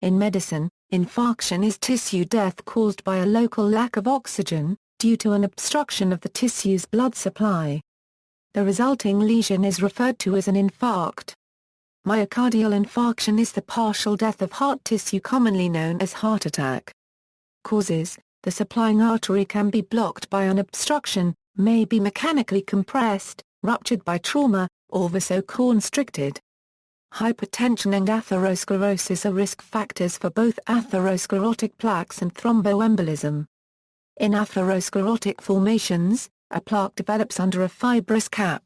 In medicine, infarction is tissue death caused by a local lack of oxygen, due to an obstruction of the tissue's blood supply. The resulting lesion is referred to as an infarct. Myocardial infarction is the partial death of heart tissue commonly known as heart attack. Causes: the supplying artery can be blocked by an obstruction, may be mechanically compressed, ruptured by trauma, or vasoconstricted. Hypertension and atherosclerosis are risk factors for both atherosclerotic plaques and thromboembolism. In atherosclerotic formations, a plaque develops under a fibrous cap.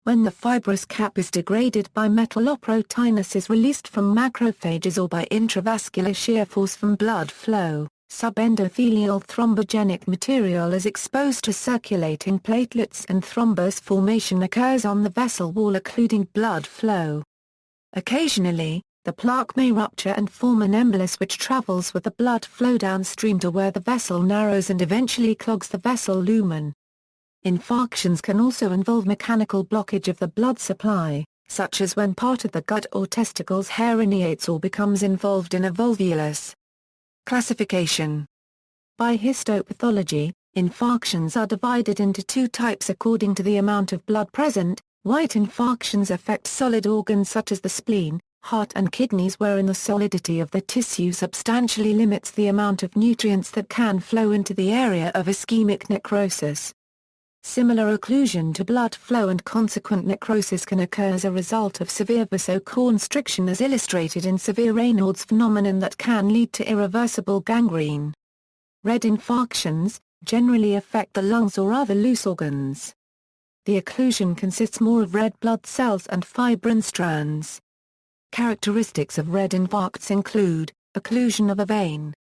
When the fibrous cap is degraded by metalloproteinase is released from macrophages or by intravascular shear force from blood flow, subendothelial thrombogenic material is exposed to circulating platelets and thrombus formation occurs on the vessel wall occluding blood flow. Occasionally, the plaque may rupture and form an embolus which travels with the blood flow downstream to where the vessel narrows and eventually clogs the vessel lumen. Infarctions can also involve mechanical blockage of the blood supply, such as when part of the gut or testicles herniates or becomes involved in a volvulus. Classification. By histopathology, infarctions are divided into two types according to the amount of blood present. White infarctions affect solid organs such as the spleen, heart and kidneys wherein the solidity of the tissue substantially limits the amount of nutrients that can flow into the area of ischemic necrosis. Similar occlusion to blood flow and consequent necrosis can occur as a result of severe vasoconstriction as illustrated in severe Raynaud's phenomenon that can lead to irreversible gangrene. Red infarctions generally affect the lungs or other loose organs. The occlusion consists more of red blood cells and fibrin strands. Characteristics of red infarcts include, occlusion of a vein,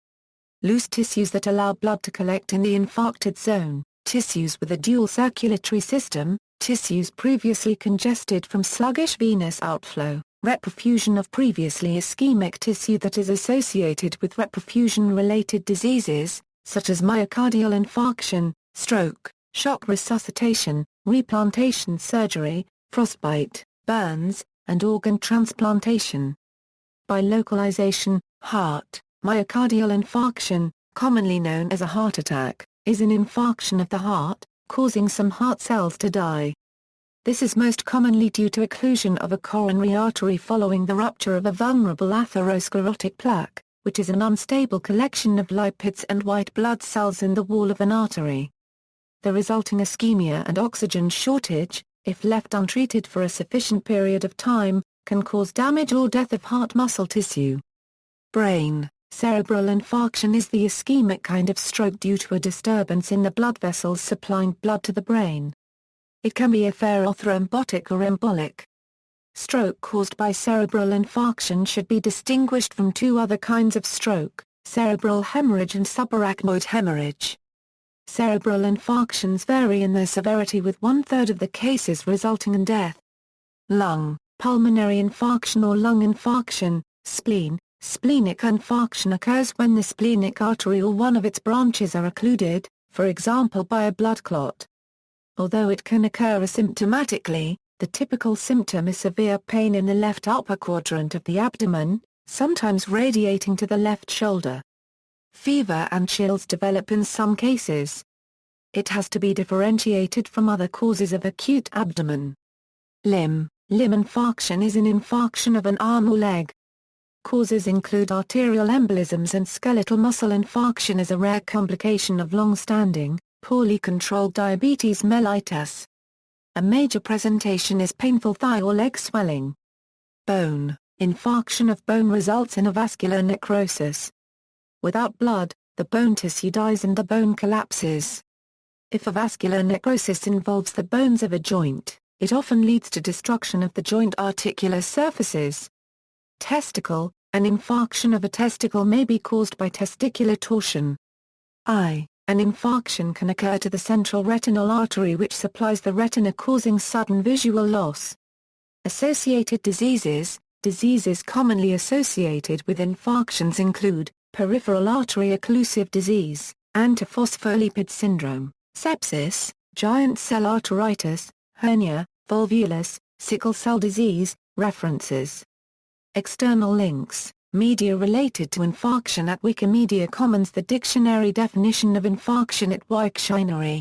loose tissues that allow blood to collect in the infarcted zone, tissues with a dual circulatory system, tissues previously congested from sluggish venous outflow, reperfusion of previously ischemic tissue that is associated with reperfusion-related diseases, such as myocardial infarction, stroke, shock resuscitation, replantation surgery, frostbite, burns, and organ transplantation. By localization, heart, myocardial infarction, commonly known as a heart attack, is an infarction of the heart, causing some heart cells to die. This is most commonly due to occlusion of a coronary artery following the rupture of a vulnerable atherosclerotic plaque, which is an unstable collection of lipids and white blood cells in the wall of an artery. The resulting ischemia and oxygen shortage, if left untreated for a sufficient period of time, can cause damage or death of heart muscle tissue. Brain. Cerebral infarction is the ischemic kind of stroke due to a disturbance in the blood vessels supplying blood to the brain. It can be atherothrombotic or embolic. Stroke caused by cerebral infarction should be distinguished from two other kinds of stroke, cerebral hemorrhage and subarachnoid hemorrhage. Cerebral infarctions vary in their severity with 1/3 of the cases resulting in death. Lung, pulmonary infarction or lung infarction, spleen. Splenic infarction occurs when the splenic artery or one of its branches are occluded, for example by a blood clot. Although it can occur asymptomatically, the typical symptom is severe pain in the left upper quadrant of the abdomen, sometimes radiating to the left shoulder. Fever and chills develop in some cases. It has to be differentiated from other causes of acute abdomen. Limb infarction is an infarction of an arm or leg. Causes include arterial embolisms and skeletal muscle infarction is a rare complication of long-standing, poorly controlled diabetes mellitus. A major presentation is painful thigh or leg swelling. Bone infarction of bone results in a vascular necrosis. Without blood, the bone tissue dies and the bone collapses. If a vascular necrosis involves the bones of a joint, it often leads to destruction of the joint articular surfaces. Testicle, an infarction of a testicle may be caused by testicular torsion. Eye, an infarction can occur to the central retinal artery which supplies the retina causing sudden visual loss. Associated diseases commonly associated with infarctions include, peripheral artery occlusive disease, antiphospholipid syndrome, sepsis, giant cell arteritis, hernia, volvulus, sickle cell disease. References. External links Media related to infarction at Wikimedia Commons. The dictionary definition of infarction at Wiktionary.